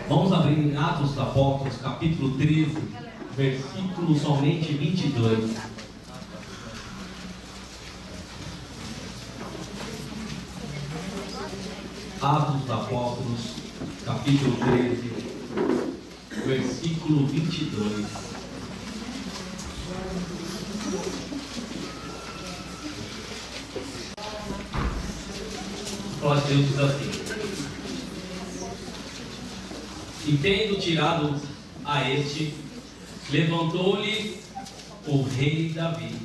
Vamos abrir em Atos dos Apóstolos, capítulo 13, versículo somente 22. Atos dos Apóstolos, capítulo 13, versículo 22. A palavra de Deus diz assim: e tendo tirado a este, levantou-lhe o rei Davi,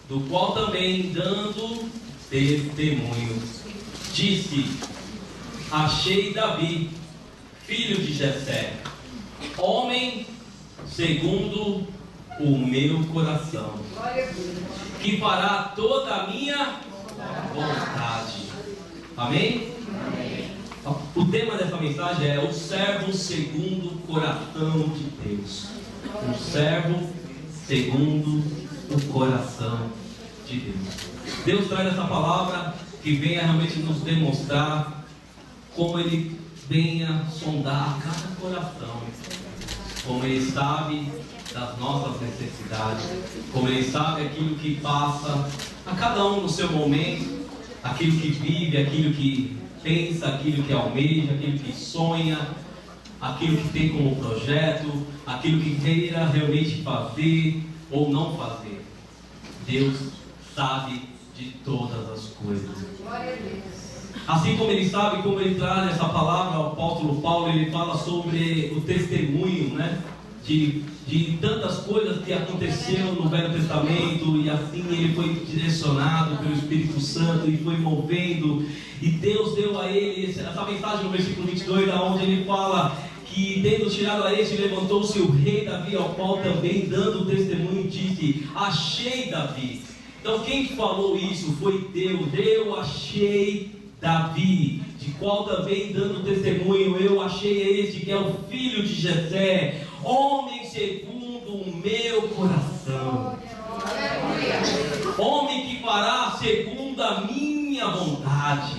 do qual também dando testemunho, disse: achei Davi, filho de Jessé, homem segundo o meu coração, que fará toda a minha vontade. Amém? O tema dessa mensagem é o servo segundo o coração de Deus. O servo segundo o coração de Deus. Deus traz essa palavra que venha realmente nos demonstrar como Ele venha sondar cada coração, como Ele sabe das nossas necessidades, como Ele sabe aquilo que passa a cada um no seu momento, aquilo que vive, aquilo que pensa, aquilo que almeja, aquilo que sonha, aquilo que tem como projeto, aquilo que queira realmente fazer ou não fazer. Deus sabe de todas as coisas. Assim como Ele sabe, como Ele traz essa palavra, o apóstolo Paulo, ele fala sobre o testemunho, né? De tantas coisas que aconteceram no Velho Testamento, e assim ele foi direcionado pelo Espírito Santo e foi movendo, e Deus deu a ele essa mensagem no versículo 22, onde ele fala que, tendo tirado a este, levantou-se o rei Davi, ao qual também dando testemunho disse: achei Davi. Então quem falou isso foi Deus. Eu achei Davi, de qual também dando testemunho, eu achei este que é o filho de Jessé, homem segundo o meu coração, homem que fará segundo a minha vontade.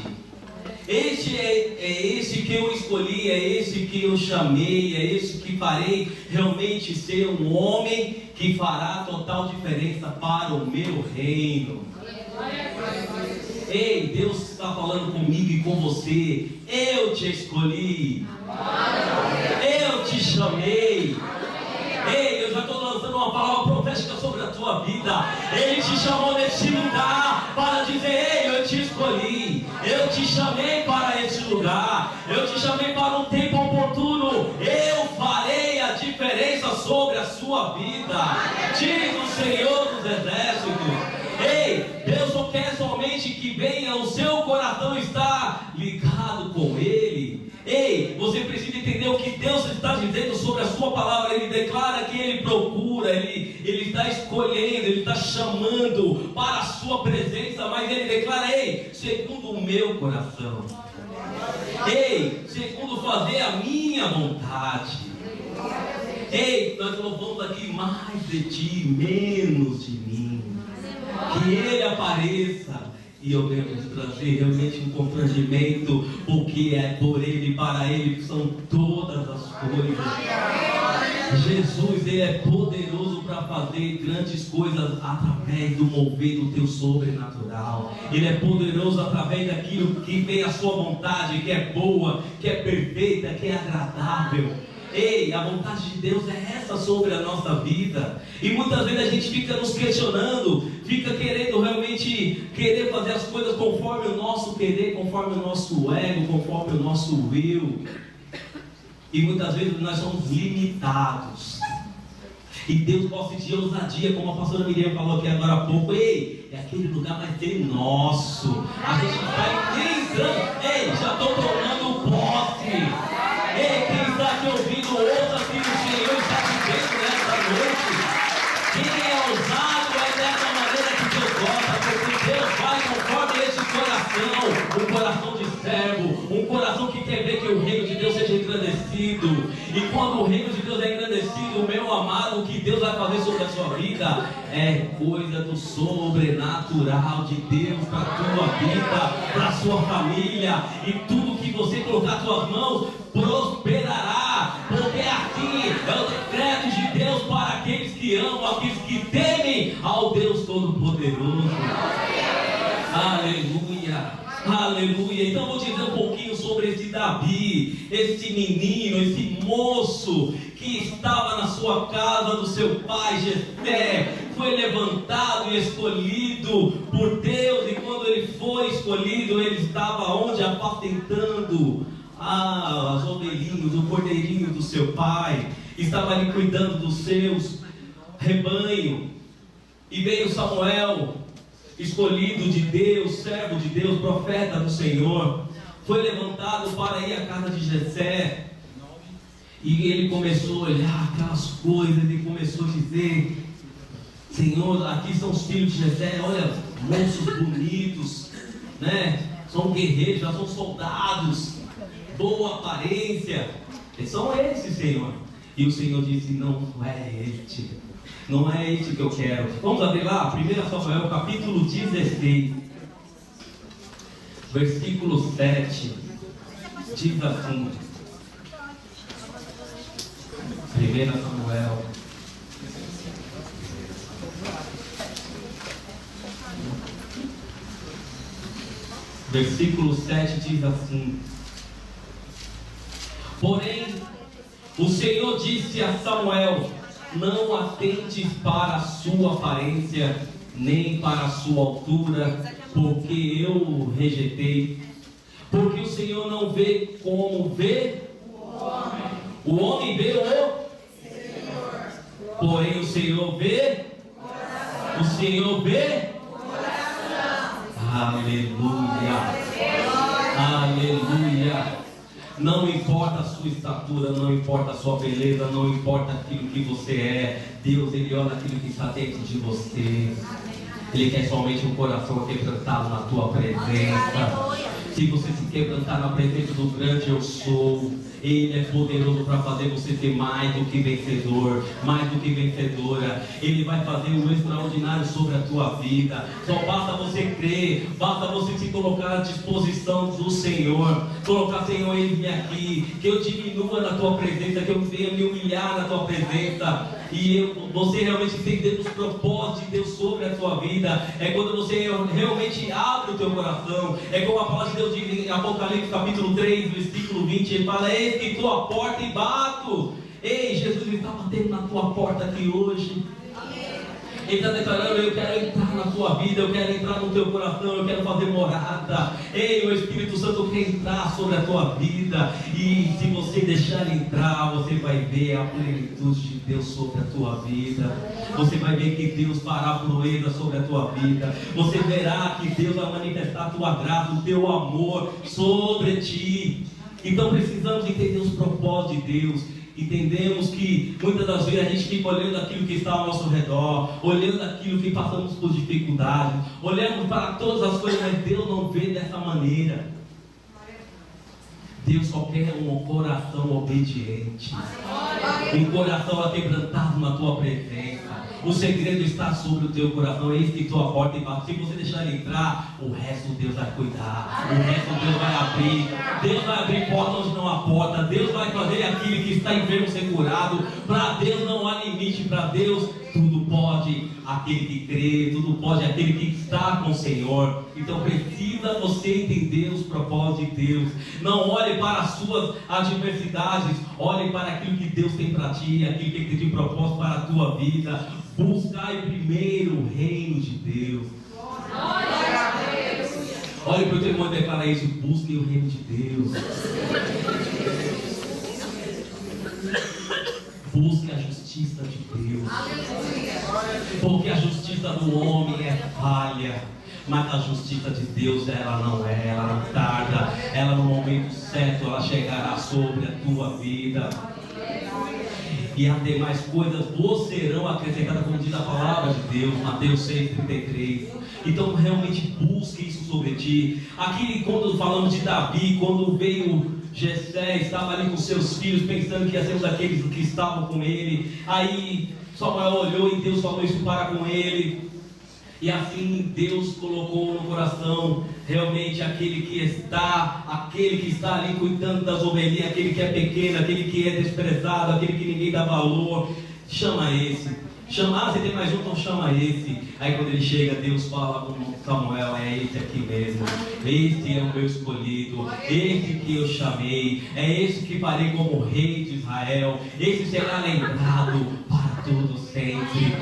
Este é esse que eu escolhi, é esse que eu chamei, é esse que farei realmente ser um homem que fará total diferença para o meu reino. Ei, Deus está falando comigo e com você. Eu te escolhi, eu te chamei. Ei, eu já estou lançando uma palavra profética sobre a tua vida. Ele te chamou neste lugar para dizer: ei, eu te escolhi, eu te chamei para este lugar, eu te chamei para um tempo oportuno. Eu farei a diferença sobre a sua vida, diz o Senhor dos Exércitos. Ei, Deus não quer somente que venha o seu coração estar ligado com Ele. Ei, você precisa entender o que Deus está dizendo sobre a sua palavra. Ele declara que Ele procura, Ele está escolhendo, Ele está chamando para a sua presença. Mas Ele declara: ei, segundo o meu coração, ei, segundo fazer a minha vontade. Ei, nós louvamos aqui: mais de ti, menos de mim. Que Ele apareça. E eu venho trazer realmente um constrangimento, porque é por Ele, para Ele que são todas as coisas. Jesus, Ele é poderoso para fazer grandes coisas através do mover do teu sobrenatural. Ele é poderoso através daquilo que vem a sua vontade, que é boa, que é perfeita, que é agradável. Ei, a vontade de Deus é essa sobre a nossa vida. E muitas vezes a gente fica nos questionando, fica querendo realmente fazer as coisas conforme o nosso querer, conforme o nosso ego, conforme o nosso eu. E muitas vezes nós somos limitados. E Deus gosta de ousadia, como a pastora Miriam falou aqui agora há pouco. Ei, aquele lugar vai ser nosso. A gente vai entrando. Ei, já estou tomando posse. Ei, quem está aqui ouvindo, ouça que o Senhor está dizendo nessa noite. Quem é ousado é dessa maneira que Deus gosta, porque Deus vai conforme esse coração, um coração de servo, um coração que quer ver que o reino de Deus seja engrandecido. E quando o reino de Deus é engrandecido, meu amado, o que Deus vai fazer sobre a sua vida é coisa do sobrenatural de Deus para a tua vida, para a sua família, e tudo que você colocar as suas mãos prosperará. Aleluia. Então vou dizer um pouquinho sobre esse Davi, esse menino, esse moço que estava na sua casa do seu pai Jessé, foi levantado e escolhido por Deus, e quando ele foi escolhido, ele estava onde? Apacentando as ovelhinhas, o cordeirinho do seu pai, estava ali cuidando dos seus rebanhos. E veio Samuel, escolhido de Deus, servo de Deus, profeta do Senhor, foi levantado para ir à casa de Jessé. E ele começou a olhar aquelas coisas, ele começou a dizer: Senhor, aqui são os filhos de Jessé, olha, moços bonitos, né? São guerreiros, já são soldados, boa aparência, são esses, Senhor. E o Senhor disse: não é este, não é este que eu quero. Vamos abrir lá, 1 Samuel capítulo 16, versículo 7, diz assim, 1 Samuel, versículo 7 diz assim: porém, o Senhor disse a Samuel: não atentes para a sua aparência, nem para a sua altura, porque eu o rejeitei. Porque o Senhor não vê como vê o homem. O homem vê o Senhor. Porém o Senhor vê o Senhor vê coração. Aleluia. Aleluia. Não importa a sua estatura, não importa a sua beleza, não importa aquilo que você é. Deus, Ele olha aquilo que está dentro de você. Ele quer somente um coração quebrantado na tua presença. Se você se quebrantar na presença do grande eu sou, Ele é poderoso para fazer você ter mais do que vencedor, mais do que vencedora. Ele vai fazer o extraordinário sobre a tua vida. Só basta você crer, basta você se colocar à disposição do Senhor. Colocar: Senhor, eis-me aqui, que eu diminua na tua presença, que eu venha me humilhar na tua presença. E você realmente entender os propósitos de Deus sobre a tua vida. É quando você realmente abre o teu coração. É como a palavra de Deus diz em Apocalipse capítulo 3, versículo 20. Ele fala: eis que estou à porta e bato. Ei, Jesus está batendo na tua porta aqui hoje. Ele está declarando: eu quero entrar na tua vida, eu quero entrar no teu coração, eu quero fazer morada. Ei, o Espírito Santo quer entrar sobre a tua vida. E se você deixar ele entrar, você vai ver a plenitude de Deus sobre a tua vida. Você vai ver que Deus fará proeza sobre a tua vida. Você verá que Deus vai manifestar a tua graça, o teu amor sobre ti. Então precisamos entender os propósitos de Deus. Entendemos que muitas das vezes a gente fica olhando aquilo que está ao nosso redor, olhando aquilo que passamos por dificuldades, olhando para todas as coisas, mas Deus não vê dessa maneira. Deus só quer um coração obediente, um coração aquebrantado na tua presença. O segredo está sobre o teu coração. Eis que tua porta e bate. Se você deixar ele entrar, o resto Deus vai cuidar. O resto Deus vai abrir. Deus vai abrir porta onde não há porta. Deus vai fazer aquele que está enfermo ser curado. Para Deus não há limite. Para Deus tudo pode aquele que crê. Tudo pode aquele que está com o Senhor. Então precisa você entender os propósitos de Deus. Não olhe para as suas adversidades. Olhe para aquilo que Deus tem para ti. Aquilo que Ele tem de propósito para a tua vida. Buscai primeiro o reino de Deus. Olhe para o teu irmão e declara isso: busquem o reino de Deus. Busque a justiça de Deus. Porque a justiça do homem é falha, mas a justiça de Deus ela não tarda. Ela no momento certo ela chegará sobre a tua vida. E as demais coisas vos serão acrescentadas, como diz a palavra de Deus, Mateus 6,33. Então realmente busque isso sobre ti. Aqui quando falamos de Davi, quando veio Jessé, estava ali com seus filhos, pensando que ia ser um daqueles que estavam com ele. Aí Samuel olhou e Deus falou isso para com ele. E assim Deus colocou no coração realmente aquele que está ali cuidando das ovelhinhas, aquele que é pequeno, aquele que é desprezado, aquele que ninguém dá valor. Chama esse. Chamar, você tem mais um, então chama esse. Aí quando ele chega, Deus fala com Samuel: é esse aqui mesmo, este é o meu escolhido, esse que eu chamei, é esse que farei como rei de Israel, esse será lembrado para todo sempre.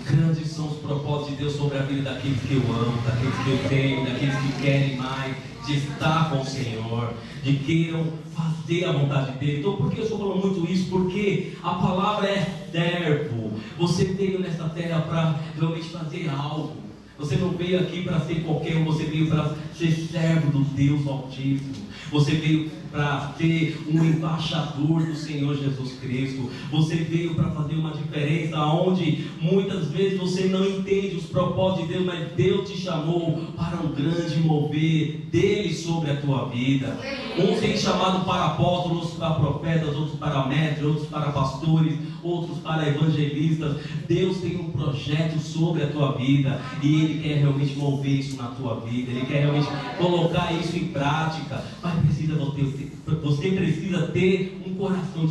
Grandes são os propósitos de Deus sobre a vida daqueles que eu amo, daqueles que eu tenho, daqueles que querem mais de estar com o Senhor, de queiram fazer a vontade dele. Então, por que eu estou falando muito isso? Porque a palavra é servo. Você veio nessa terra para realmente fazer algo. Você não veio aqui para ser qualquer um, você veio para ser servo do Deus Altíssimo. Você veio para ser um embaixador do Senhor Jesus Cristo. Você veio para fazer uma diferença onde muitas vezes você não entende os propósitos de Deus, mas Deus te chamou para um grande mover dele sobre a tua vida. Uns têm chamado para apóstolos, outros para profetas, outros para mestres, outros para pastores, outros para evangelistas. Deus tem um projeto sobre a tua vida e Ele quer realmente mover isso na tua vida. Ele quer realmente colocar isso em prática. Mas você precisa ter um coração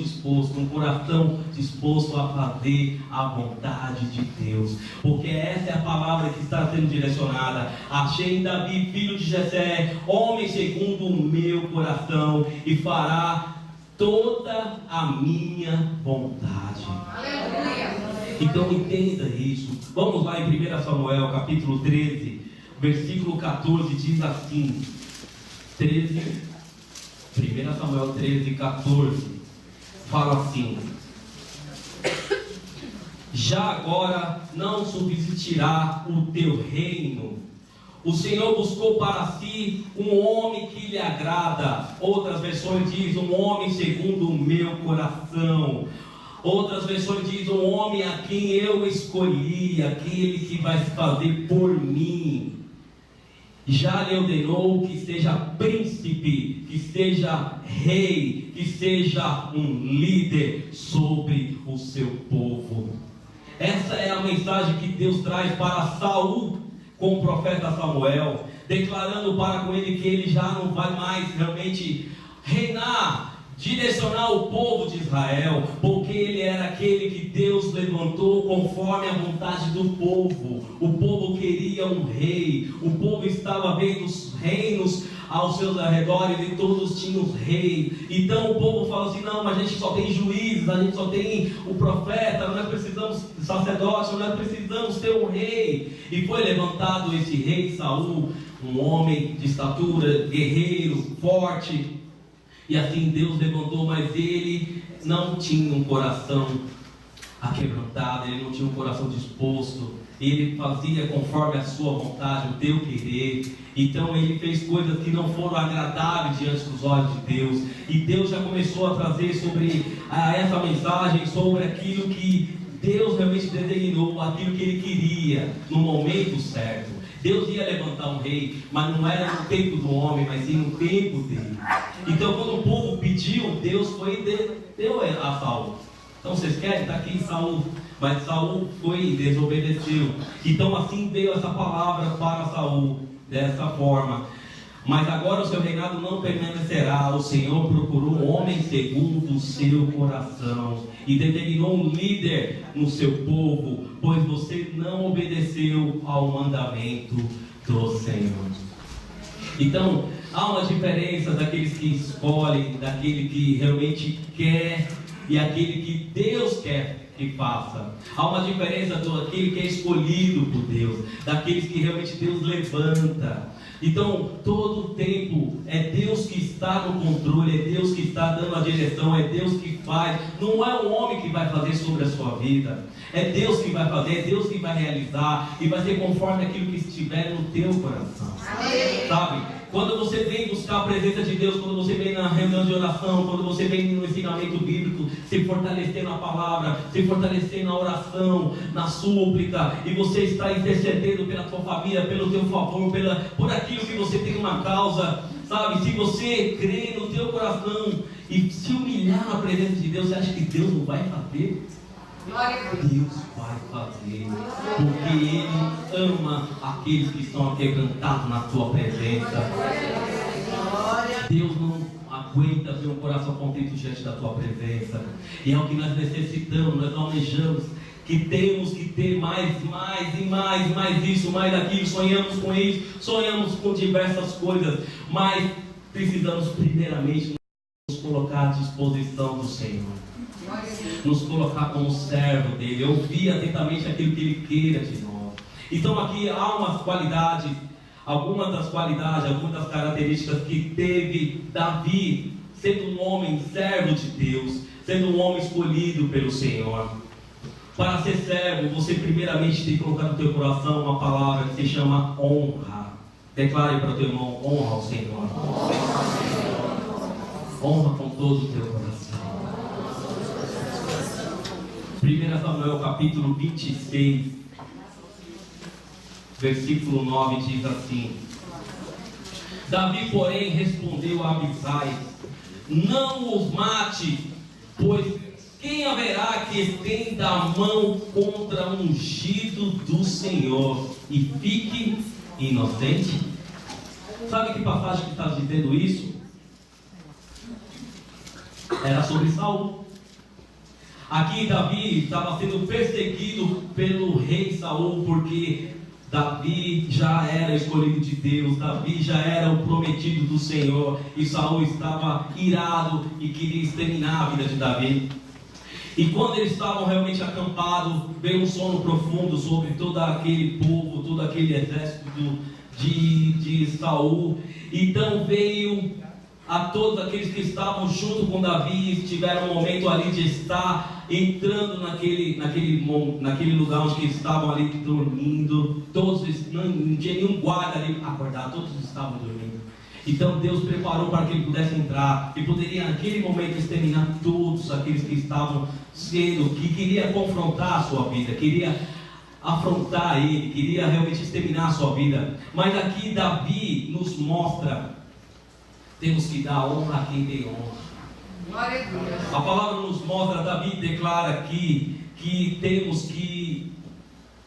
disposto a fazer a vontade de Deus, porque essa é a palavra que está sendo direcionada. Achei em Davi, filho de Jessé, homem segundo o meu coração, e fará toda a minha vontade. Aleluia. Então entenda isso. Vamos lá em 1 Samuel capítulo 13, versículo 14, diz assim: 1 Samuel 13, 14, fala assim: já agora não subsistirá o teu reino. O Senhor buscou para si um homem que lhe agrada. Outras versões dizem um homem segundo o meu coração. Outras versões dizem um homem a quem eu escolhi, aquele que vai se fazer por mim. Já lhe ordenou que seja príncipe, que seja rei, que seja um líder sobre o seu povo. Essa é a mensagem que Deus traz para Saul com o profeta Samuel, declarando para com ele que ele já não vai mais realmente reinar, direcionar o povo de Israel, porque ele era aquele que Deus levantou conforme a vontade do povo. O povo queria um rei, o povo estava vendo os reinos aos seus arredores e todos tinham rei. Então o povo fala assim: não, mas a gente só tem juízes, a gente só tem o profeta, nós precisamos de sacerdote, nós precisamos ter um rei. E foi levantado esse rei Saul, um homem de estatura, guerreiro, forte. E assim Deus levantou, mas ele não tinha um coração aquebrantado, ele não tinha um coração disposto, ele fazia conforme a sua vontade, o teu querer. Então ele fez coisas que não foram agradáveis diante dos olhos de Deus. E Deus já começou a trazer sobre essa mensagem, sobre aquilo que Deus realmente designou, aquilo que ele queria, no momento certo. Deus ia levantar um rei, mas não era no tempo do homem, mas sim no tempo dele. Então quando o povo pediu, Deus foi e deu a Saul. Então vocês querem? Está aqui Saul. Mas Saul foi e desobedeceu. Então assim veio essa palavra para Saul, dessa forma: mas agora o seu reinado não permanecerá. O Senhor procurou um homem segundo o seu coração e determinou um líder no seu povo, pois você não obedeceu ao mandamento do Senhor. Então há uma diferença daqueles que escolhem, daquele que realmente quer e aquele que Deus quer que faça. Há uma diferença daquele que é escolhido por Deus, daqueles que realmente Deus levanta. Então, todo o tempo é Deus que está no controle, é Deus que está dando a direção, é Deus que faz. Não é um homem que vai fazer sobre a sua vida, é Deus que vai fazer, é Deus que vai realizar, e vai ser conforme aquilo que estiver no teu coração. Amém. Sabe? Quando você vem buscar a presença de Deus, quando você vem na reunião de oração, quando você vem no ensinamento bíblico, se fortalecer na palavra, se fortalecer na oração, na súplica, e você está intercedendo pela tua família, pelo teu favor, por aquilo que você tem uma causa, sabe? Se você crê no teu coração e se humilhar na presença de Deus, você acha que Deus não vai fazer? Deus vai fazer, porque Ele ama aqueles que estão aquebrantados na tua presença. Deus não aguenta ver um coração contrito diante da tua presença. E é o que nós necessitamos, nós almejamos, que temos que ter mais isso, mais aquilo. Sonhamos com isso, sonhamos com diversas coisas, mas precisamos primeiramente nos colocar à disposição do Senhor, nos colocar como servo dele, ouvir atentamente aquilo que ele queira de nós. Então aqui há umas qualidades, algumas das características que teve Davi, sendo um homem servo de Deus, sendo um homem escolhido pelo Senhor. Para ser servo, você primeiramente tem que colocar no teu coração uma palavra que se chama honra. Declare para o teu irmão: honra ao Senhor. Honra com todo o teu coração. 1 Samuel capítulo 26, versículo 9 diz assim: Davi, porém, respondeu a Abisai: não os mate, pois quem haverá que estenda a mão contra o ungido do Senhor e fique inocente? Sabe que passagem que está dizendo isso? Era sobre Saul. Aqui Davi estava sendo perseguido pelo rei Saul, porque Davi já era escolhido de Deus, Davi já era o prometido do Senhor, e Saul estava irado e queria exterminar a vida de Davi. E quando eles estavam realmente acampados, veio um sono profundo sobre todo aquele povo, todo aquele exército de Saul. Então veio a todos aqueles que estavam junto com Davi, tiveram um momento ali de estar entrando naquele lugar onde eles estavam ali dormindo. Todos, não tinha nenhum guarda ali acordado, todos estavam dormindo. Então Deus preparou para que ele pudesse entrar e poderia naquele momento exterminar todos aqueles que estavam que queria confrontar a sua vida, queria afrontar ele, queria realmente exterminar a sua vida. Mas aqui Davi nos mostra: temos que dar honra a quem tem honra. A palavra nos mostra, Davi declara aqui que temos que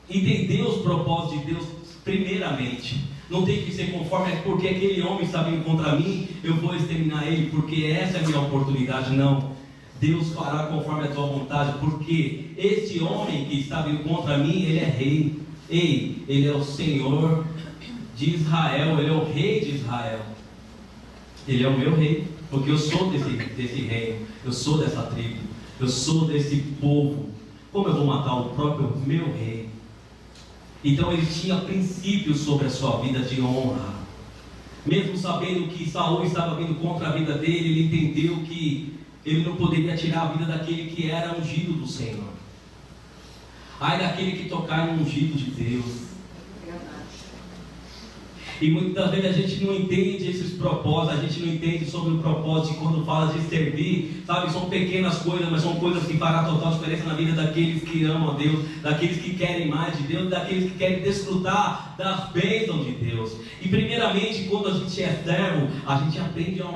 entender os propósitos de Deus primeiramente. Não tem que ser conforme, porque aquele homem está vindo contra mim, eu vou exterminar ele, porque essa é a minha oportunidade. Não, Deus fará conforme a tua vontade, porque este homem que está vindo contra mim, ele é rei. Ele é o Senhor de Israel, ele é o rei de Israel. Ele é o meu rei, porque eu sou desse reino, eu sou dessa tribo, eu sou desse povo. Como eu vou matar o próprio meu rei? Então ele tinha princípios sobre a sua vida de honra. Mesmo sabendo que Saul estava vindo contra a vida dele, ele entendeu que ele não poderia tirar a vida daquele que era ungido do Senhor. Ai daquele que tocar no ungido de Deus. E muitas vezes a gente não entende esses propósitos, a gente não entende sobre o propósito. Quando fala de servir, sabe, são pequenas coisas, mas são coisas que farão total diferença na vida daqueles que amam a Deus, daqueles que querem mais de Deus, daqueles que querem desfrutar das bênçãos de Deus. E primeiramente, quando a gente é servo, a gente aprende a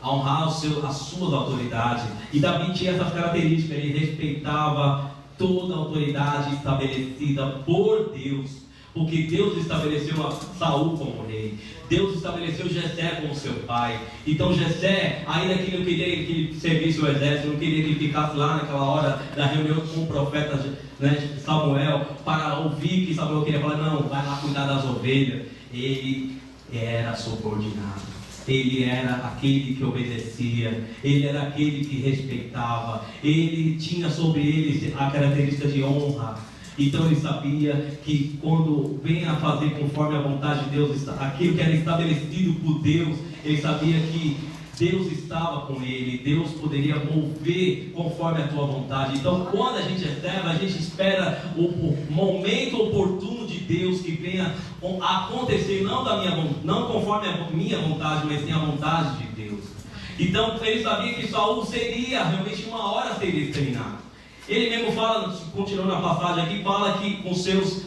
honrar as suas autoridades. E Davi tinha essas características, ele respeitava toda a autoridade estabelecida por Deus. Porque Deus estabeleceu Saul como rei, Deus estabeleceu Jessé como seu pai. Então Jessé, ainda que não queria que ele servisse o exército, não queria que ele ficasse lá naquela hora da reunião com o profeta, né, Samuel, para ouvir que Samuel queria falar: não, vai lá cuidar das ovelhas. Ele era subordinado, ele era aquele que obedecia, ele era aquele que respeitava, ele tinha sobre ele a característica de honra. Então ele sabia que quando vem a fazer conforme a vontade de Deus, aquilo que era estabelecido por Deus, ele sabia que Deus estava com ele, Deus poderia mover conforme a tua vontade. Então quando a gente é servo, a gente espera o momento oportuno de Deus que venha acontecer, não conforme a minha vontade, mas sim a vontade de Deus. Então ele sabia que Saul seria, realmente uma hora seria exterminado. Ele mesmo fala, continuando a passagem aqui, fala que com os seus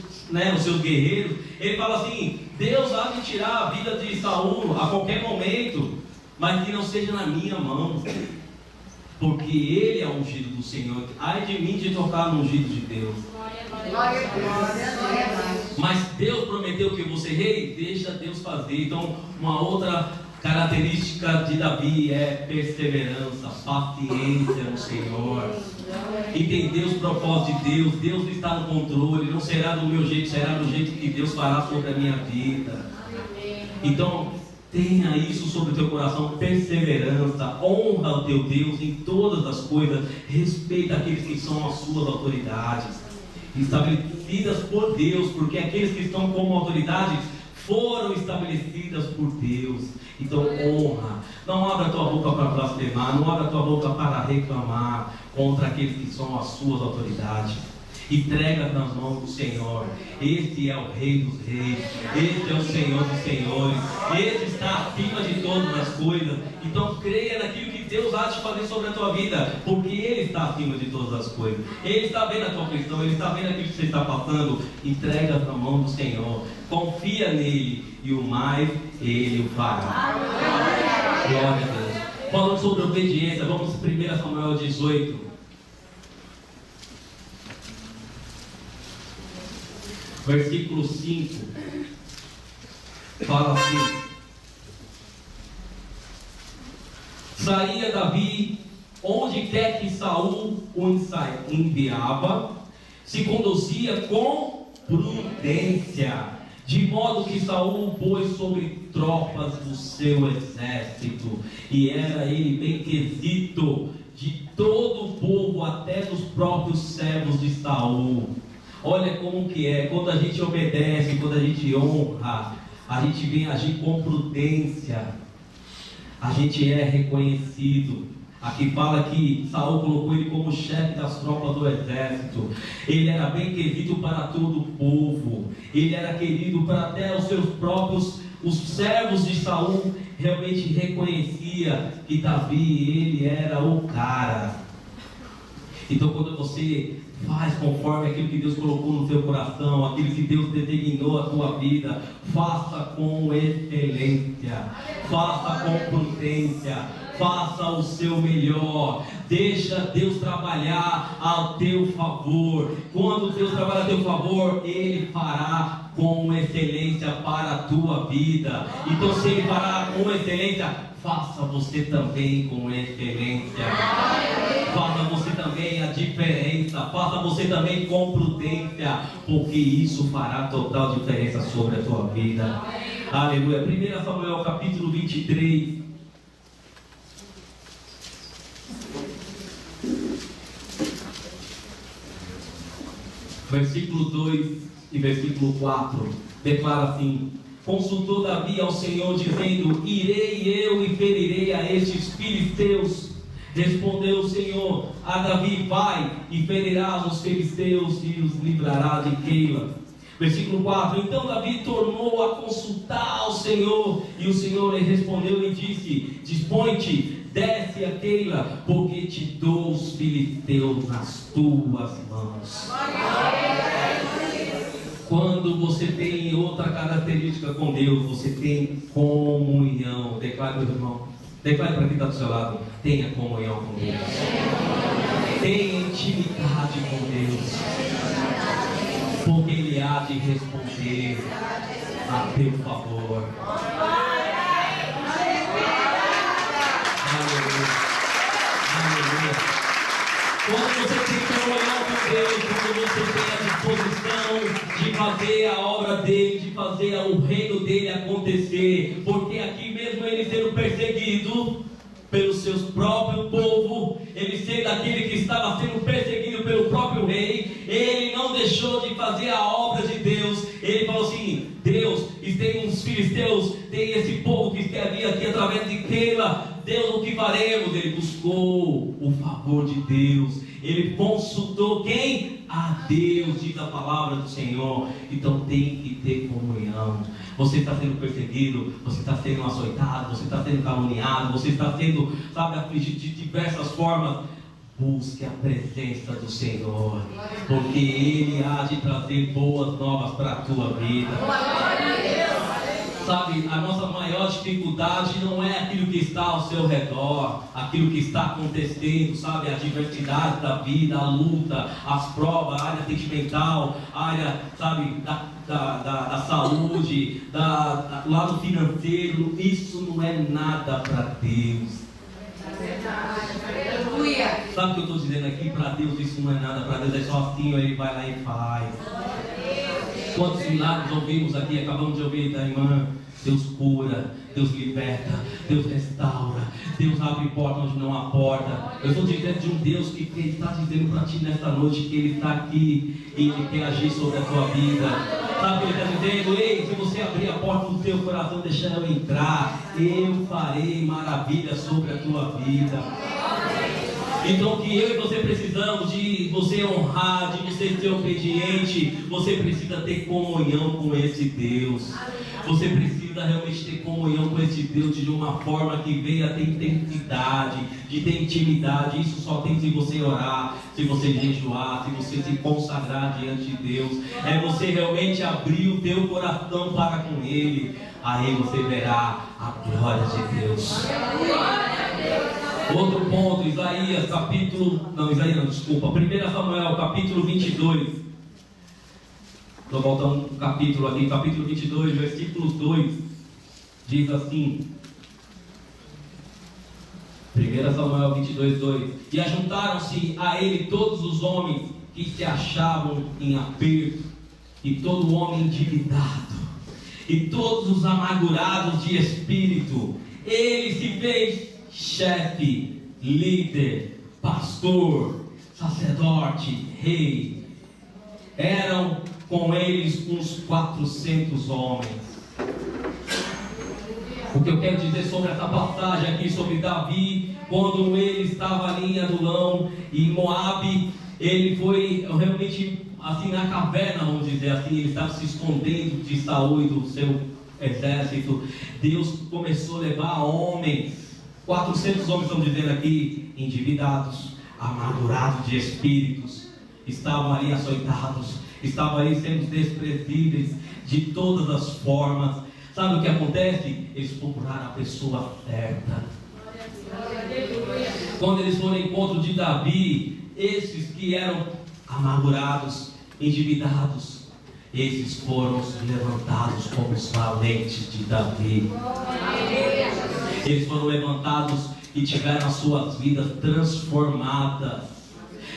guerreiros, ele fala assim: Deus há de tirar a vida de Saul a qualquer momento, mas que não seja na minha mão, porque ele é o ungido do Senhor. Ai de mim de tocar no ungido de Deus. Glória a Deus. Mas Deus prometeu que você rei, deixa Deus fazer. Então uma outra Característica de Davi é perseverança, paciência no Senhor, entender os propósitos de Deus. Deus está no controle, não será do meu jeito, será do jeito que Deus fará sobre a minha vida. Então tenha isso sobre o teu coração, perseverança, honra o teu Deus em todas as coisas, respeita aqueles que são as suas autoridades, estabelecidas por Deus, porque aqueles que estão como autoridades foram estabelecidas por Deus. Então honra, não abra a tua boca para blasfemar, não abra a tua boca para reclamar contra aqueles que são as suas autoridades. Entrega nas mãos do Senhor. Este é o Rei dos Reis, este é o Senhor dos Senhores, este está acima de todas as coisas. Então creia naquilo que Deus há de fazer sobre a tua vida, porque Ele está acima de todas as coisas. Ele está vendo a tua questão, Ele está vendo aquilo que você está passando. Entrega na mão do Senhor, confia nele, e o mais Ele o fará. Glória a Deus. Falando sobre obediência, vamos para 1 Samuel 18. Versículo 5, fala assim: saía Davi onde quer que Saul o enviava, se conduzia com prudência, de modo que Saul o pôs sobre tropas do seu exército, e era ele benquisito de todo o povo, até dos próprios servos de Saul. Olha como que é, quando a gente obedece, quando a gente honra, a gente vem agir com prudência, a gente é reconhecido. Aqui fala que Saul colocou ele como chefe das tropas do exército. Ele era bem querido para todo o povo, ele era querido para até os seus próprios, os servos de Saul realmente reconhecia que Davi, ele era o cara. Então quando você faz conforme aquilo que Deus colocou no teu coração, aquilo que Deus determinou a tua vida, faça com excelência, faça com prudência, faça o seu melhor, deixa Deus trabalhar ao teu favor. Quando Deus trabalha a teu favor, Ele fará com excelência para a tua vida. Então se Ele fará com excelência, faça você também com excelência, faça você também a diferença, faça você também com prudência, porque isso fará total diferença sobre a tua vida. Aleluia. 1 Samuel capítulo 23, versículo 2 e versículo 4, declara assim: consultou Davi ao Senhor, dizendo: irei eu e ferirei a estes filisteus. Respondeu o Senhor a Davi: vai e ferirás os filisteus e os livrarás de Keila. Versículo 4: então Davi tornou a consultar ao Senhor, e o Senhor lhe respondeu e disse: dispõe-te, desce a Keila, porque te dou os filisteus nas tuas mãos. Quando você tem outra característica com Deus, você tem comunhão. Declare, meu irmão, declare para quem está do seu lado: tenha comunhão com Deus, tenha intimidade com Deus, porque Ele há de responder a teu favor. Aleluia. Aleluia. Quando você tem comunhão com Deus, quando você tem a disposição de fazer a obra dele, de fazer o reino dele acontecer, porque aqui mesmo ele sendo perseguido pelo seu próprio povo, ele sendo aquele que estava sendo perseguido pelo próprio rei, ele não deixou de fazer a obra de Deus. Ele falou assim: Deus, tem uns filisteus, tem esse povo que quer vir aqui através de Keila, Deus, o que faremos? Ele buscou o favor de Deus, ele consultou quem? A Deus, diz a palavra do Senhor. Então tem que ter comunhão. Você está sendo perseguido, você está sendo açoitado, você está sendo caluniado, você está sendo, afligido de diversas formas. Busque a presença do Senhor, porque Ele há de trazer boas novas para a tua vida. A nossa maior dificuldade não é aquilo que está ao seu redor, aquilo que está acontecendo, a diversidade da vida, a luta, as provas, a área sentimental, a área, da saúde, do lado financeiro, isso não é nada para Deus. Sabe o que eu estou dizendo aqui? Para Deus isso não é nada, para Deus é só assim, Ele vai lá e faz. Quantos milagres ouvimos aqui, acabamos de ouvir da irmã. Deus cura, Deus liberta, Deus restaura, Deus abre porta onde não há porta. Eu estou dizendo de um Deus que Ele está dizendo para ti nesta noite que Ele está aqui e Ele quer agir sobre a tua vida. Sabe o que Ele está dizendo? Ei, se você abrir a porta do teu coração, deixar eu entrar, eu farei maravilha sobre a tua vida. Então, que eu e você precisamos de você honrar, de você ser obediente. Você precisa ter comunhão com esse Deus. Você precisa realmente ter comunhão com esse Deus de uma forma que venha ter intensidade, de ter intimidade. Isso só tem se você orar, se você jejuar, se você se consagrar diante de Deus. É você realmente abrir o teu coração para com Ele. Aí você verá a glória de Deus. Outro ponto, Isaías capítulo... Não, Isaías não, desculpa. 1 Samuel capítulo 22. Estou voltando um capítulo aqui. Capítulo 22, versículo 2. Diz assim. 1 Samuel 22, 2. E ajuntaram-se a ele todos os homens que se achavam em aperto, e todo homem endividado, e todos os amargurados de espírito. Ele se fez chefe, líder, pastor, sacerdote, rei. Eram com eles uns 400 homens. O que eu quero dizer sobre essa passagem aqui, sobre Davi, quando ele estava ali em Adulão e Moabe, ele foi realmente assim na caverna, vamos dizer assim, ele estava se escondendo de Saul e do seu exército. Deus começou a levar homens, 400 homens, estão dizendo aqui, endividados, amargurados de espíritos, estavam ali açoitados, estavam ali sendo desprezíveis de todas as formas. Sabe o que acontece? Eles procuraram a pessoa certa. Quando eles foram ao encontro de Davi, esses que eram amargurados, endividados, esses foram levantados como os valentes de Davi. Eles foram levantados e tiveram as suas vidas transformadas.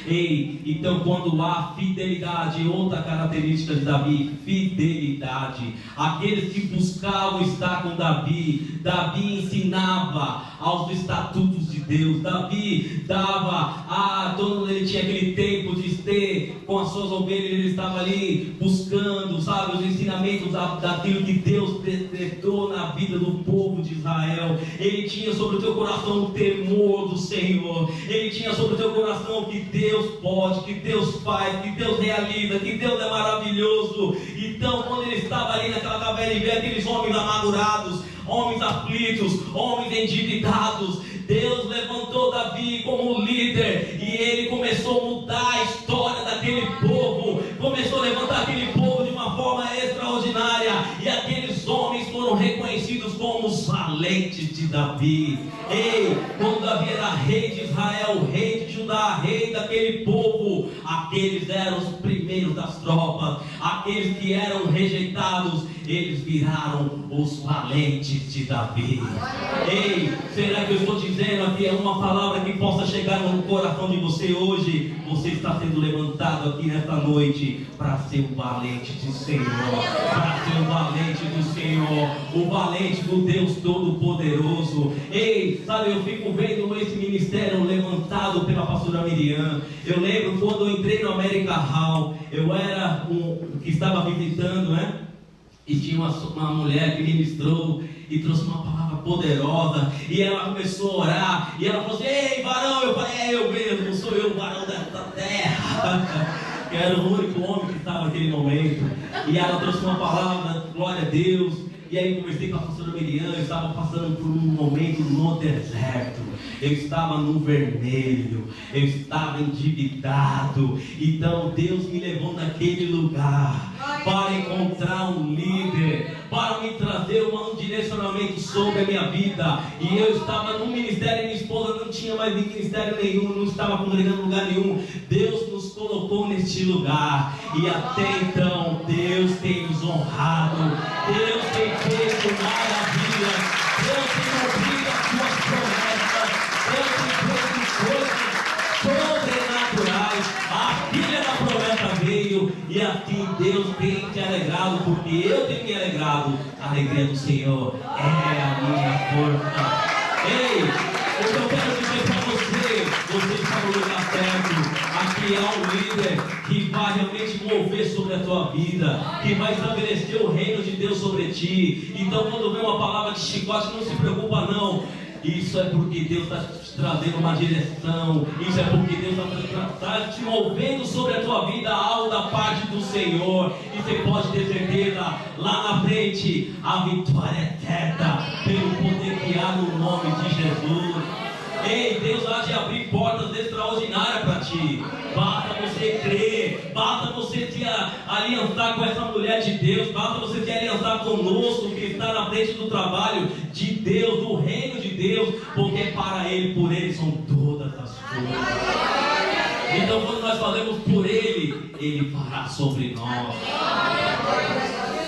Ei, então quando há fidelidade, outra característica de Davi, fidelidade. Aqueles que buscavam estar com Davi, Davi ensinava aos estatutos de Deus. Davi dava, todo ele tinha aquele tempo de ter com as suas ovelhas, ele estava ali buscando, sabe, os ensinamentos daquilo que Deus decretou na vida do povo de Israel. Ele tinha sobre o teu coração o temor do Senhor. Ele tinha sobre o teu coração que Deus pode, que Deus faz, que Deus realiza, que Deus é maravilhoso. Então, quando ele estava ali naquela caverna e vê aqueles homens amargurados, homens aflitos, homens endividados, Deus levantou Davi como líder e ele começou a mudar a história daquele povo, começou a levantar aquele povo de uma forma extraordinária, e aqueles homens foram reconhecidos como os valentes de Davi. Ei, quando Davi era rei de Israel, rei de Judá, rei daquele povo, aqueles eram os primeiros das tropas, aqueles que eram rejeitados, eles viraram os valentes de Davi. Ei, será que eu estou dizendo aqui é uma palavra que possa chegar no coração de você hoje? Você está sendo levantado aqui nesta noite para ser um valente do Senhor, para ser um valente do Senhor, o valente do Deus Todo-Poderoso. Ei, sabe, eu fico vendo esse ministério levantado pela pastora Miriam. Eu lembro quando eu entrei no America Hall, eu era que estava visitando, né? E tinha uma mulher que ministrou e trouxe uma palavra poderosa. E ela começou a orar. E ela falou assim: ei, varão. Eu falei: é eu mesmo, sou eu, o varão desta terra. Que era o único homem que estava naquele momento. E ela trouxe uma palavra, glória a Deus. E aí conversei com a pastora Miriam, eu estava passando por um momento no deserto, eu estava no vermelho, eu estava endividado. Então Deus me levou naquele lugar para encontrar um líder, para me trazer um direcionamento sobre a minha vida. E eu estava no ministério e minha esposa não tinha mais ministério nenhum, não estava congregando em lugar nenhum. Deus nos colocou neste lugar, e até então Deus tem nos honrado, Deus tem feito maravilhas, Deus tem cumprido as suas promessas, Deus tem feito coisas sobrenaturais. A filha da promessa veio, e assim Deus tem te alegrado, porque eu tenho me alegrado. A alegria do Senhor é a minha força. Ei, o que eu quero dizer para você está no lugar certo. Aqui há um líder que vai realmente mover sobre a tua vida, que vai estabelecer o reino de Deus sobre ti. Então, quando vem uma palavra de chicote, não se preocupa não. Isso é porque Deus está te trazendo uma direção. Isso é porque Deus está te movendo sobre a tua vida algo da parte do Senhor. E você pode ter certeza, lá na frente a vitória é certa, pelo poder que há no nome de Jesus. Ei, Deus há de abrir portas extraordinárias para ti. Basta você crer, basta você te aliançar com essa mulher de Deus, basta você te aliançar conosco, que está na frente do trabalho de Deus, do reino de Deus, porque para Ele, por Ele são todas as coisas. Então, quando nós fazemos por Ele, Ele fará sobre nós.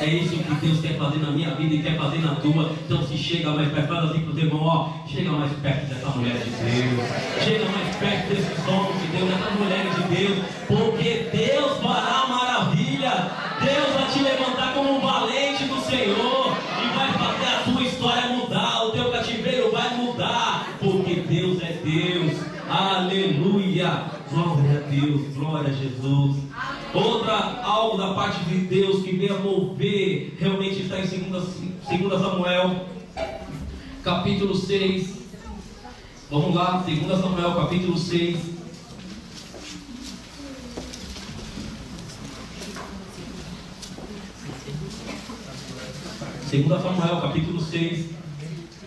É isso que Deus quer fazer na minha vida e quer fazer na tua. Então, se chega mais perto, fala assim para o teu irmão, ó, chega mais perto dessa mulher de Deus, chega mais perto desses homens de Deus, dessas mulheres de Deus, porque Deus fará maravilha. Deus vai te levantar como um valente do Senhor e vai fazer a tua história mudar, o teu cativeiro vai mudar, porque Deus é Deus. Aleluia, glória a Deus, glória a Jesus. Algo da parte de Deus que veio a mover, realmente está em 2 Samuel, capítulo 6. Vamos lá, 2 Samuel, capítulo 6. Segunda Samuel, capítulo 6,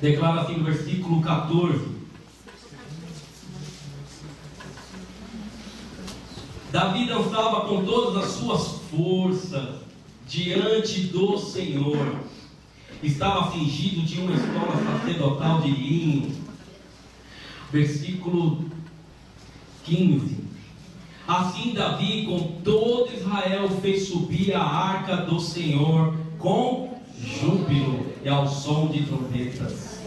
declara assim no versículo 14. Davi dançava com todas as suas forças diante do Senhor. Estava cingido de uma estola sacerdotal de linho. Versículo 15. Assim Davi com todo Israel fez subir a arca do Senhor com júbilo e ao som de trombetas.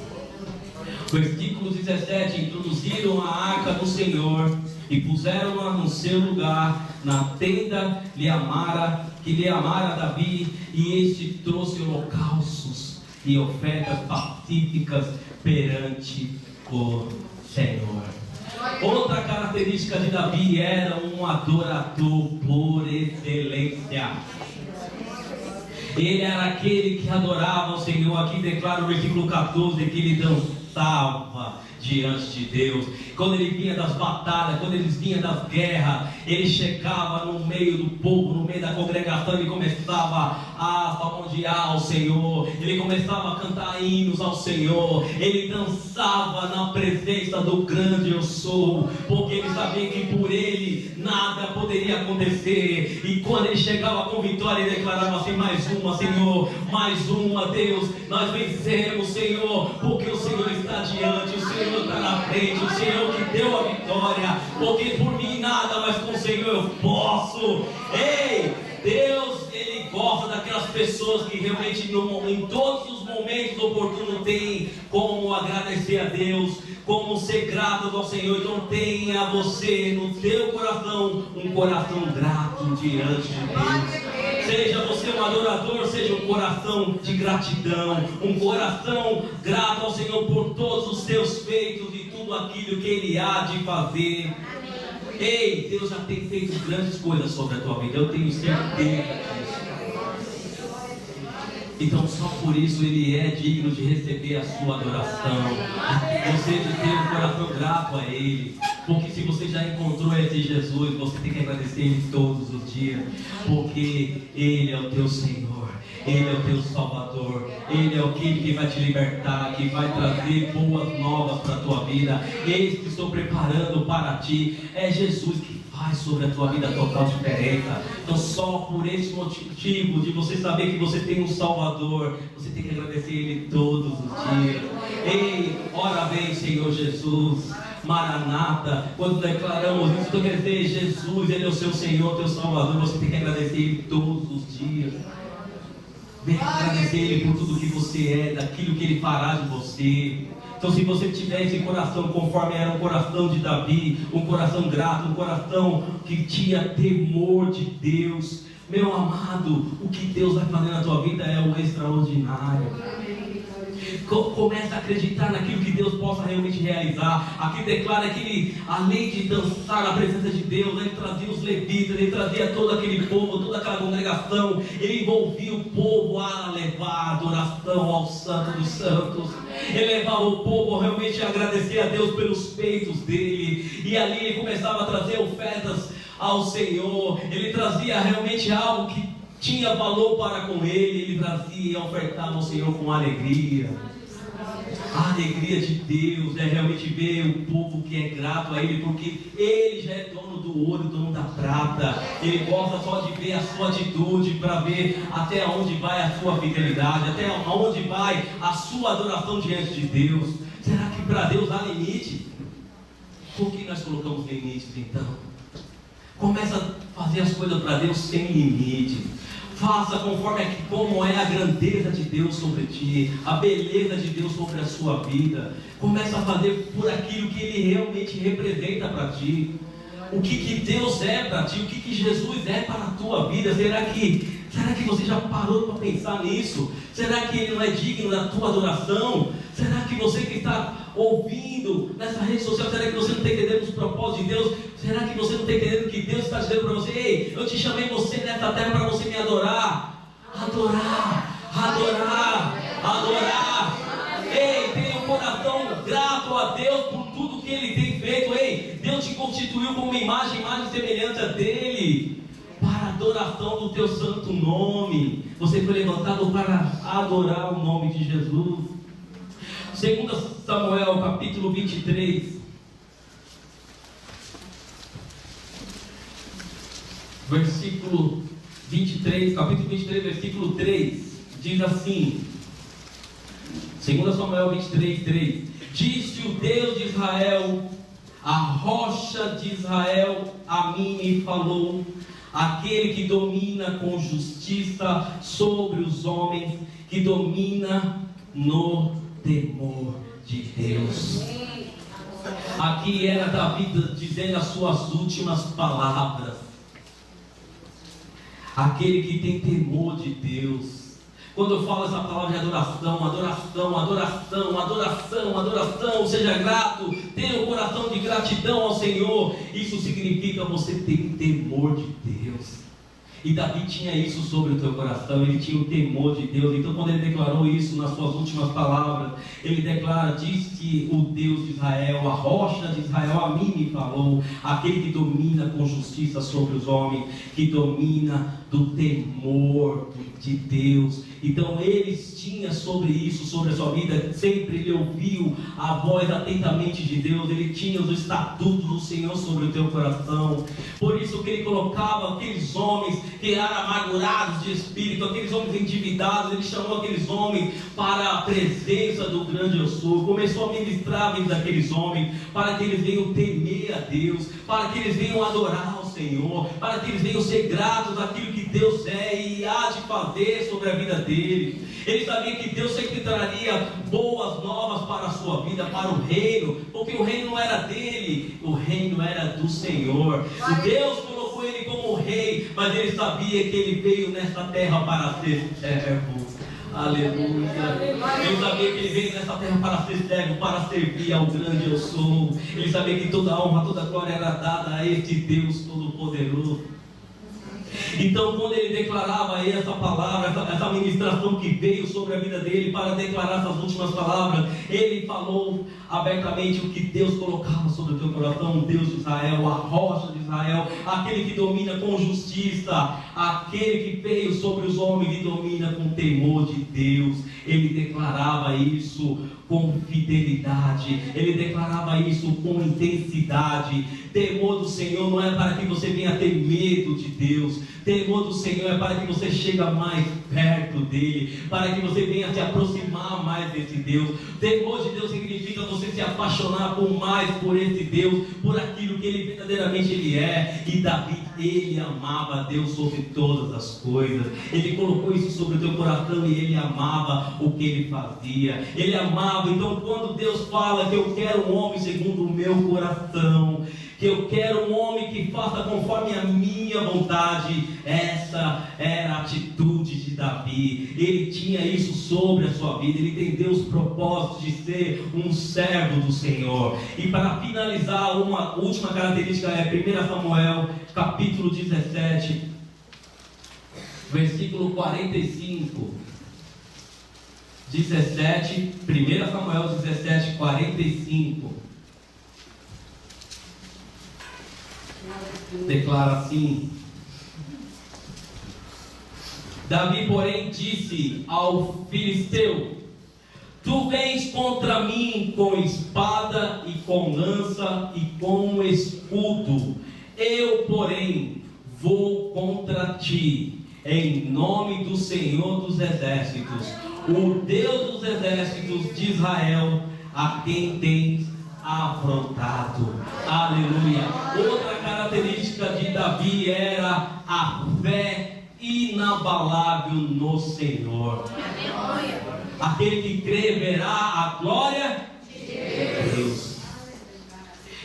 Versículo 17. Introduziram a arca do Senhor e puseram-na no seu lugar, na tenda que lhe amara Davi, e este trouxe holocaustos e ofertas pacíficas perante o Senhor. Outra característica de Davi era um adorador por excelência. Ele era aquele que adorava o Senhor. Aqui declara o versículo 14 que ele dançava diante de Deus. Quando ele vinha das batalhas, quando eles vinham das guerras, ele chegava no meio do povo, no meio da congregação, ele começava a salmodiar ao Senhor, ele começava a cantar hinos ao Senhor, ele dançava na presença do grande eu sou, porque ele sabia que por ele nada poderia acontecer. E quando ele chegava com vitória, ele declarava assim: mais uma, Senhor, mais uma, Deus, nós vencemos, Senhor, porque o Senhor está diante, o Senhor está na frente, o Senhor que deu a vitória, porque por mim nada, mas com o Senhor eu posso. Ei, Deus, Ele gosta daquelas pessoas que realmente em todos os momentos oportunos tem como agradecer a Deus, como ser gratos ao Senhor. Então tenha você no teu coração um coração grato diante de Deus. Seja você um adorador, seja um coração de gratidão, um coração grato ao Senhor por todos os seus feitos e tudo aquilo que Ele há de fazer. Ei, Deus já tem feito grandes coisas sobre a tua vida, eu tenho certeza disso. Então só por isso Ele é digno de receber a sua adoração. Você de ter um coração grato a Ele, porque se você já encontrou esse Jesus, você tem que agradecer Ele todos os dias, porque Ele é o teu Senhor, Ele é o teu Salvador. Ele é aquele que vai te libertar, que vai trazer boas novas para a tua vida. Eis que estou preparando para ti. É Jesus que faz sobre a tua vida total diferença. Então só por esse motivo de você saber que você tem um Salvador, você tem que agradecer Ele todos os dias. Ei, ora vem Senhor Jesus, Maranata. Quando declaramos isso, tu quer dizer Jesus, Ele é o seu Senhor, teu Salvador. Você tem que agradecer Ele todos os dias. Vem agradecer Ele por tudo que você é, daquilo que Ele fará de você. Então se você tiver esse coração conforme era o coração de Davi, um coração grato, um coração que tinha temor de Deus, meu amado, o que Deus vai fazer na tua vida é o extraordinário. Começa a acreditar naquilo que Deus possa realmente realizar. Aqui declara que ele, além de dançar na presença de Deus, ele trazia os levitas, ele trazia todo aquele povo, toda aquela congregação, ele envolvia o povo a levar adoração ao Santo dos Santos. Ele levava o povo realmente a agradecer a Deus pelos feitos dele, e ali ele começava a trazer ofertas ao Senhor. Ele trazia realmente algo que tinha valor para com ele. Ele trazia e ofertava ao Senhor com alegria. A alegria de Deus é realmente ver o povo que é grato a Ele, porque Ele já é dono do ouro, dono da prata. Ele gosta só de ver a sua atitude, para ver até onde vai a sua fidelidade, até onde vai a sua adoração diante de Deus. Será que para Deus há limite? Por que nós colocamos limites então? Começa a fazer as coisas para Deus sem limite. Faça conforme como é a grandeza de Deus sobre ti, a beleza de Deus sobre a sua vida. Começa a fazer por aquilo que Ele realmente representa para ti. O que Deus é para ti, o que Jesus é para a tua vida. Será que você já parou para pensar nisso? Será que Ele não é digno da tua adoração? Será que você que está ouvindo nessa rede social, será que você não está entendendo os propósitos de Deus? Será que você não está entendendo que Deus está dizendo para você: ei, eu te chamei você nessa terra para você me adorar? Adorar, adorar, adorar. Ei, tenha um coração grato a Deus por tudo que Ele tem feito. Ei, Deus te constituiu como imagem e semelhança dEle, para a adoração do teu santo nome. Você foi levantado para adorar o nome de Jesus. 2 Samuel capítulo 23, versículo 23, capítulo 23, versículo 3, diz assim: 2 Samuel 23, 3: Disse o Deus de Israel, a rocha de Israel a mim me falou, aquele que domina com justiça sobre os homens, que domina no temor de Deus. Aqui era Davi dizendo as suas últimas palavras. Aquele que tem temor de Deus. Quando eu falo essa palavra de adoração, adoração, adoração, adoração, adoração, seja grato, tenha um coração de gratidão ao Senhor. Isso significa você ter temor de Deus. E Davi tinha isso sobre o teu coração, ele tinha o temor de Deus. Então quando ele declarou isso nas suas últimas palavras, ele declara: diz que o Deus de Israel, a rocha de Israel a mim me falou, aquele que domina com justiça sobre os homens, que domina do temor de Deus. Então eles tinham sobre isso, sobre a sua vida, sempre ele ouviu a voz atentamente de Deus, ele tinha os estatutos do Senhor sobre o teu coração. Por isso que ele colocava aqueles homens que eram amargurados de espírito, aqueles homens endividados, ele chamou aqueles homens para a presença do grande eu sou. Começou a ministrar a vida daqueles homens, para que eles venham temer a Deus, para que eles venham adorar ao Senhor, para que eles venham ser gratos àquilo que Deus é e há de fazer sobre a vida dele. Ele sabia que Deus sempre traria boas novas para a sua vida, para o reino, porque o reino não era dele, o reino era do Senhor. O Deus colocou ele como rei, mas ele sabia que ele veio nesta terra para ser servo. Aleluia. Ele sabia que ele veio nessa terra para ser servo, para servir ao grande eu sou. Ele sabia que toda a honra, toda a glória era dada a este Deus Todo-Poderoso. Então quando ele declarava aí essa palavra, essa ministração que veio sobre a vida dele, para declarar essas últimas palavras, ele falou abertamente o que Deus colocava sobre o teu coração: o Deus de Israel, a rocha de Israel, aquele que domina com justiça, aquele que veio sobre os homens e domina com temor de Deus. Ele declarava isso com fidelidade, ele declarava isso com intensidade. Temor do Senhor não é para que você venha ter medo de Deus. Temor do Senhor é para que você chegue mais perto dele, para que você venha se aproximar mais desse Deus. Temor de Deus significa você se apaixonar por esse Deus, por aquilo que ele verdadeiramente ele é. E Davi, ele amava a Deus sobre todas as coisas. Ele colocou isso sobre o teu coração e ele amava o que ele fazia. Ele amava. Então, quando Deus fala que eu quero um homem segundo o meu coração, que eu quero um homem que faça conforme a minha vontade, essa era a atitude de Davi. Ele tinha isso sobre a sua vida, ele entendeu os propósitos de ser um servo do Senhor. E para finalizar, uma última característica é 1 Samuel, capítulo 17, versículo 45. 17, 1 Samuel 17, 45. Declara assim: Davi, porém, disse ao filisteu: tu vens contra mim com espada e com lança e com escudo. Eu, porém, vou contra ti em nome do Senhor dos exércitos, o Deus dos exércitos de Israel, a quem tens afrontado. Aleluia. Outra característica de Davi era a fé inabalável no Senhor. Aquele que crê verá a glória de Deus.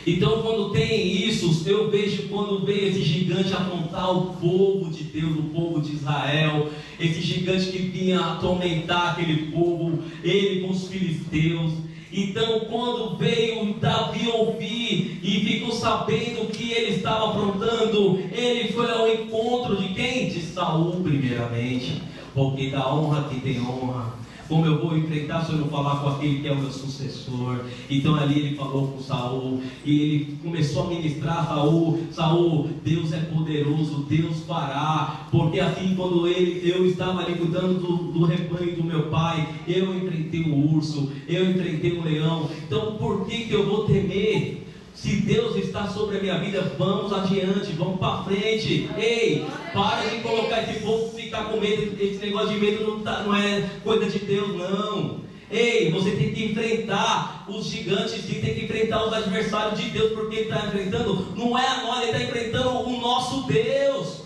Então, quando tem isso, eu vejo quando veio esse gigante afrontar o povo de Deus, o povo de Israel, esse gigante que vinha atormentar aquele povo, ele com os filisteus. Então, quando veio Davi ouvir e ficou sabendo que ele estava afrontando, ele foi ao encontro de quem? De Saul, primeiramente, porque da honra que tem honra. Como eu vou enfrentar se eu não falar com aquele que é o meu sucessor? Então ali ele falou com Saul e ele começou a ministrar a Saul: Saul, Deus é poderoso, Deus fará. Porque assim, quando eu estava ali cuidando do rebanho do meu pai, eu enfrentei o urso, eu enfrentei o leão. Então por que eu vou temer? Se Deus está sobre a minha vida, vamos adiante, vamos para frente. Ei, para de colocar esse povo ficar com medo. Esse negócio de medo não é coisa de Deus, não. Ei, você tem que enfrentar os gigantes, sim, tem que enfrentar os adversários de Deus, porque ele está enfrentando, não é a nós, ele está enfrentando o nosso Deus.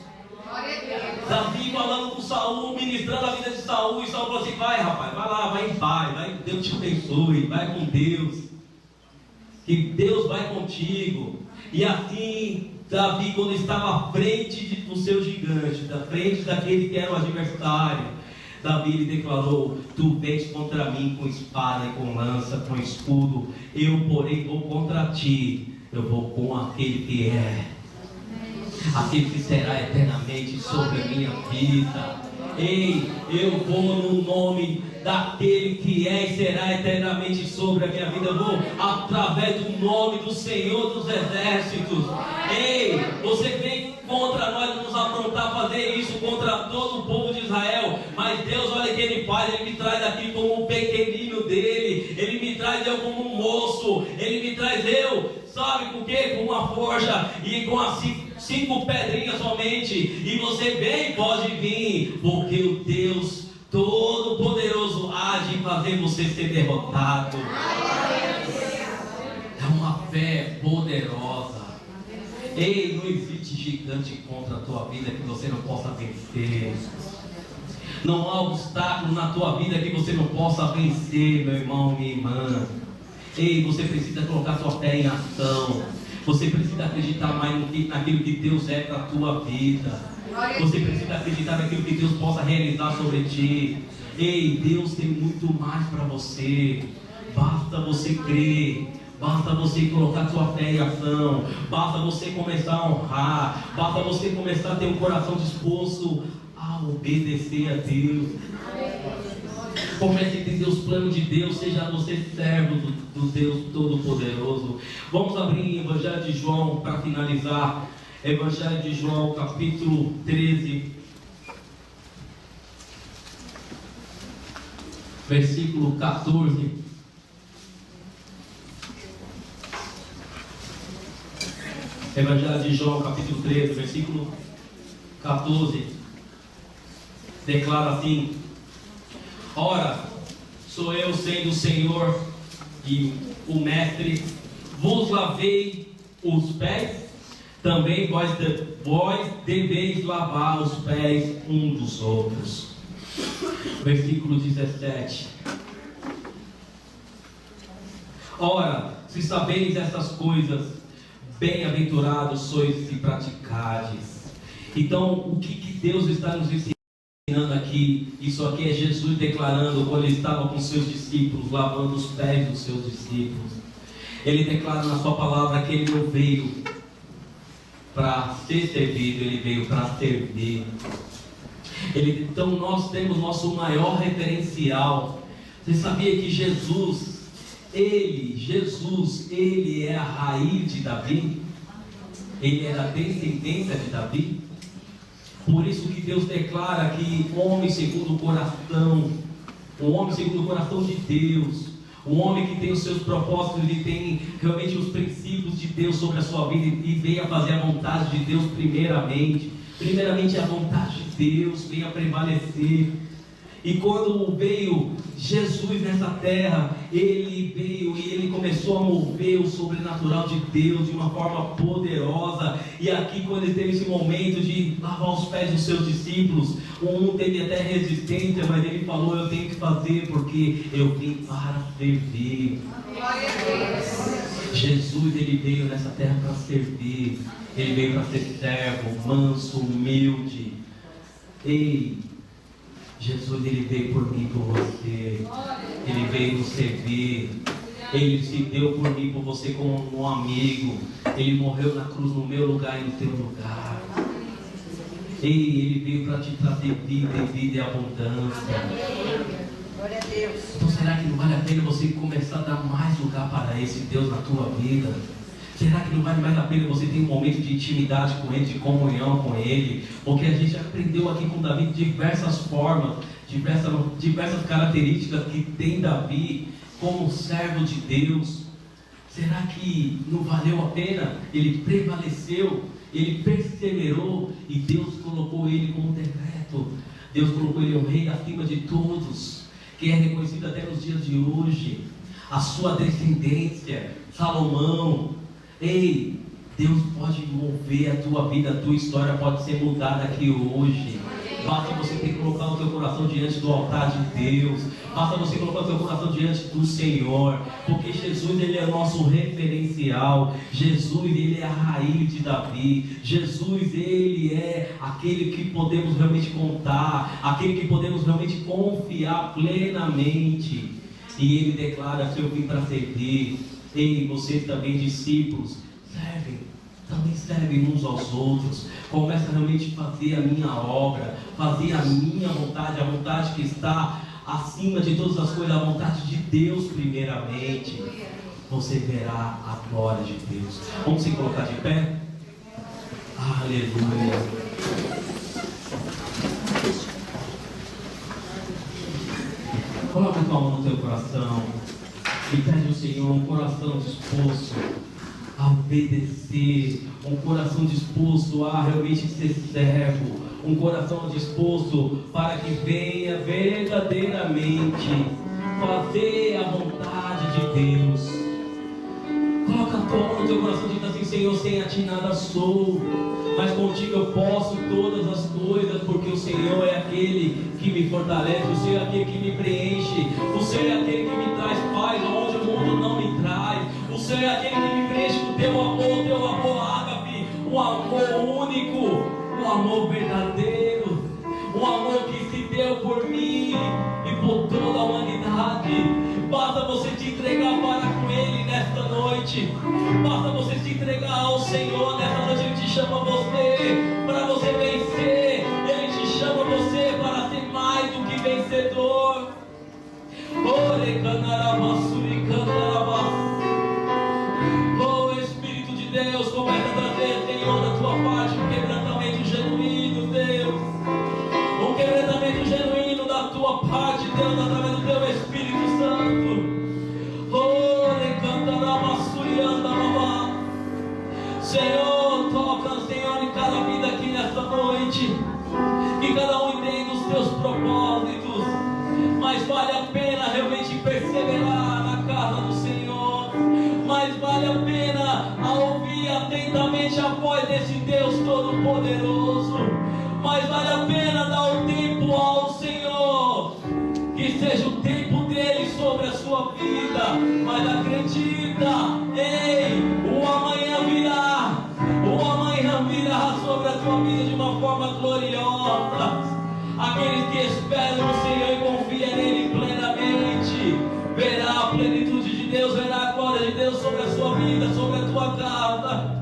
Davi falando com Saul, ministrando a vida de Saul, e Saul falou assim: vai, rapaz, vai lá, vai em paz, vai, Deus te abençoe, vai com Deus, que Deus vai contigo. E assim, Davi, quando estava à frente do seu gigante, da frente daquele que era o adversário, Davi lhe declarou: tu vens contra mim com espada e com lança, com escudo, eu porém vou contra ti, eu vou com aquele que é, aquele que será eternamente sobre a minha vida. Ei, eu vou no nome daquele que é e será eternamente sobre a minha vida. Eu vou através do nome do Senhor dos exércitos. Ei, você vem contra nós, nos afrontar a fazer isso contra todo o povo de Israel, mas Deus, olha o que ele faz. Ele me traz aqui como um pequenino dele, ele me traz eu como um moço, ele me traz eu, sabe com o que? Com uma forja e com as 5 pedrinhas somente. E você vem, pode vir, porque o Deus Todo-Poderoso há de fazer você ser derrotado. É uma fé poderosa. Ei, não existe gigante contra a tua vida que você não possa vencer. Não há obstáculo na tua vida que você não possa vencer, meu irmão, minha irmã. Ei, você precisa colocar sua fé em ação. Você precisa acreditar mais naquilo que Deus é para a tua vida. Você precisa acreditar naquilo que Deus possa realizar sobre ti. Ei, Deus tem muito mais para você. Basta você crer. Basta você colocar sua fé em ação. Basta você começar a honrar. Basta você começar a ter um coração disposto a obedecer a Deus. Comece a entender os planos de Deus. Seja você servo do Deus Todo-Poderoso. Vamos abrir em Evangelho de João para finalizar. Evangelho de João, capítulo 13, versículo 14. Evangelho de João, capítulo 13, versículo 14. Declara assim: ora, sou eu, sendo o Senhor e o Mestre, vos lavei os pés, também vós deveis lavar os pés uns dos outros. Versículo 17. Ora, se sabeis essas coisas, bem-aventurados sois se praticardes. Então, o que Deus está nos ensinando aqui? Isso aqui é Jesus declarando quando ele estava com seus discípulos, lavando os pés dos seus discípulos. Ele declara na sua palavra que ele não veio para ser servido, ele veio para servir. Então nós temos nosso maior referencial. Você sabia que Jesus é a raiz de Davi? Ele é da descendência de Davi. Por isso que Deus declara que homem segundo o coração, um homem segundo o coração de Deus, um homem que tem os seus propósitos, ele tem realmente os princípios de Deus sobre a sua vida e venha fazer a vontade de Deus primeiramente. Primeiramente a vontade de Deus venha prevalecer. E quando veio Jesus nessa terra, ele veio e ele começou a mover o sobrenatural de Deus de uma forma poderosa. E aqui, quando ele teve esse momento de lavar os pés dos seus discípulos, um teve até resistência, mas ele falou: eu tenho que fazer porque eu vim para servir. Glória a Deus. Jesus, ele veio nessa terra para servir. Ele veio para ser servo, manso, humilde. Ei, Jesus, ele veio por mim, por você. Ele veio nos servir. Ele se deu por mim, por você, como um amigo. Ele morreu na cruz no meu lugar e no teu lugar. Ei, ele veio para te trazer vida e vida e abundância. Glória a Deus. Então será que não vale a pena você começar a dar mais lugar para esse Deus na tua vida? Será que não vale mais a pena você ter um momento de intimidade com Ele, de comunhão com Ele? Porque a gente aprendeu aqui com Davi diversas formas, diversas características que tem Davi como servo de Deus. Será que não valeu a pena? Ele prevaleceu, ele perseverou e Deus colocou ele como decreto. Deus colocou ele um rei acima de todos, que é reconhecido até nos dias de hoje. A sua descendência, Salomão. Ei, Deus pode mover a tua vida, a tua história pode ser mudada aqui hoje. Basta você ter que colocar o teu coração diante do altar de Deus. Basta você colocar o teu coração diante do Senhor. Porque Jesus, ele é o nosso referencial. Jesus, ele é a raiz de Davi. Jesus, ele é aquele que podemos realmente contar, aquele que podemos realmente confiar plenamente. E ele declara: se eu vim para servir. Ei, vocês também, discípulos, também servem uns aos outros. Começa realmente a fazer a minha obra, fazer a minha vontade, a vontade que está acima de todas as coisas, a vontade de Deus primeiramente. Você verá a glória de Deus. Vamos se colocar de pé? Aleluia. Coloca a tua mão no teu coração e pede ao Senhor um coração disposto a obedecer, um coração disposto a realmente ser servo, um coração disposto para que venha verdadeiramente fazer a vontade de Deus. Coloca a tua mão no teu coração e diz assim: Senhor, sem a ti nada sou, mas contigo eu posso todas as coisas, porque o Senhor é aquele que me fortalece, o Senhor é aquele que me preenche, o Senhor é aquele que me traz paz onde o mundo não me traz, o Senhor é aquele que me preenche com teu amor ágape, um amor único, um amor verdadeiro, um amor que se deu por mim e por toda a humanidade. Basta você te entregar para com Ele nesta noite. Basta você se entregar ao Senhor nesta noite. Ele te chama você para você vencer. Ele te chama você para ser mais do que vencedor. desse Deus Todo-Poderoso. Mas vale a pena dar o tempo ao Senhor, que seja o tempo dele sobre a sua vida. Mas acredita, ei, o amanhã virá sobre a tua vida de uma forma gloriosa. Aqueles que esperam no Senhor e confiam nele plenamente, verá a plenitude de Deus, verá a glória de Deus sobre a sua vida, sobre a tua casa.